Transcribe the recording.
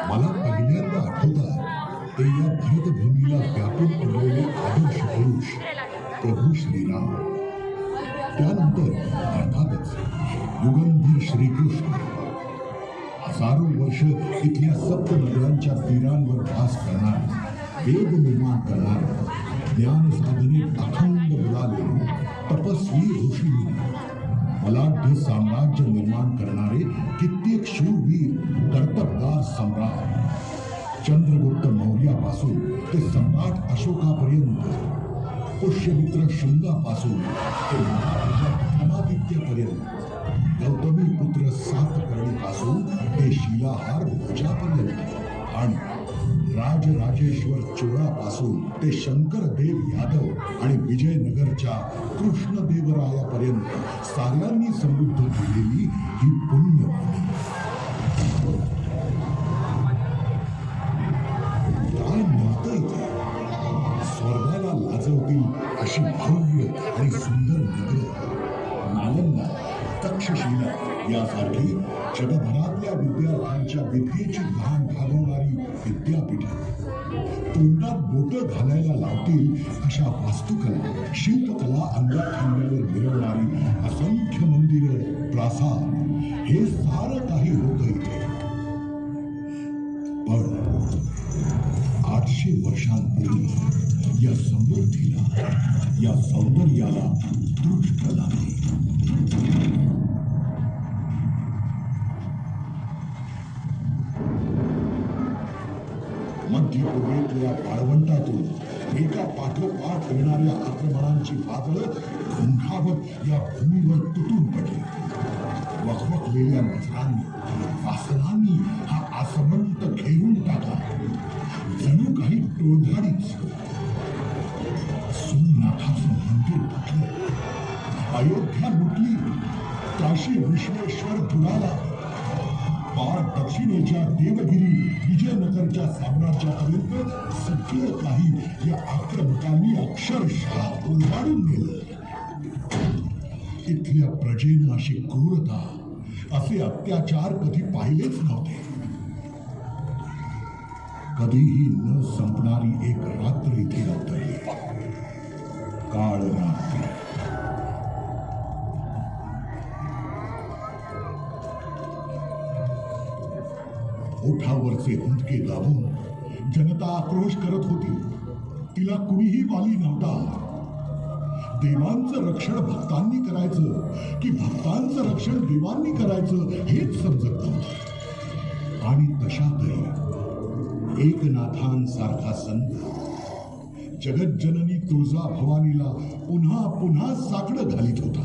मला पहिल्यांदा आठवतात ते या भरतभूमीला व्यापून उरलेले आदर्श पुरुष प्रभू श्रीराम, त्यानंतर अर्थातच युगंधर श्रीकृष्ण, हजारो वर्ष इथल्या सप्त नद्यांच्या तीरांवर वास करणार, वेद निर्माण करणार, ज्ञान साधनेत अखंड बुडालेले तपस्वी ऋषीमुनी, बलाढ्य साम्राज्य निर्माण करणारे कित्येक शूरवीर कर्तबगार सम्राट, चंद्रगुप्त मौर्यापासून ते सम्राट अशोकापर्यंत, पुष्यमित्र शुंगापासून ते महाराजा विक्रमादित्यपर्यंत, गौतमी पुत्र सातकर्णीपासून ते शिलाहार ध्वजापर्यंत आणि राजराजेश्वर चोळापासून ते शंकरदेव यादव आणि विजयनगरच्या कृष्णदेवरायापर्यंत साऱ्यांनी समृद्ध केलेली ही पुण्यभूमी. काय मिळतं इथे? स्वर्गाला लाजवतील अशी भव्य आणि सुंदर नगरं, नालंदा, तक्षशिला यासारखी जगभरातल्या विद्यार्थ्यांच्या विद्येची घाण घालवणारी विद्यापीठं, तोंडात बोटं घालायला लावतील अशा वास्तुकला, शिल्पकला अंगात ठेवल्यावर मिरवणारी असंख्य मंदिरं, प्रासाद, हे सारं काही होतं इथे. पण 800 वर्षांपूर्वी या समृद्धीला, या सौंदर्याला दृष्ट लागली. मध्य पूर्वेतल्या वाळवंटातून एका पाठोपाठ येणाऱ्या आक्रमणांची वादळं घोंघावत या भूमीवर तुटून पडली. वखवखलेल्या नजरांनी, वासनांनी हा आसमंत घेऊन टाकला. जणू काही टोळधाडीच. सोमनाथाचं मंदिर फुटलं, अयोध्या लुटली, काशी विश्वेश्वर बुडाला, पार दक्षिणेच्या देवगिरी, विजयनगरच्या साम्राज्यापर्यंत सगळं काही या आक्रमकांनी अक्षरशः उलवाडून नेलं. इथल्या प्रजेनं अशी क्रूरता, असे अत्याचार कधी पाहिलेच नव्हते. कधीही न संपणारी एक रात्र इथे अवतरली. काळ रात्र. ओठावरचे हुंदके दाबून जनता आक्रोश करत होती. तिला कुणीही वाली नव्हता. देवांचं रक्षण भक्तांनी करायचं की भक्तांचं रक्षण देवांनी करायचं हेच समजत नव्हतं. आणि तशातही एकनाथांसारखा संत जगज्जननी तुळजा भवानीला पुन्हा पुन्हा साकडं घालीत होता.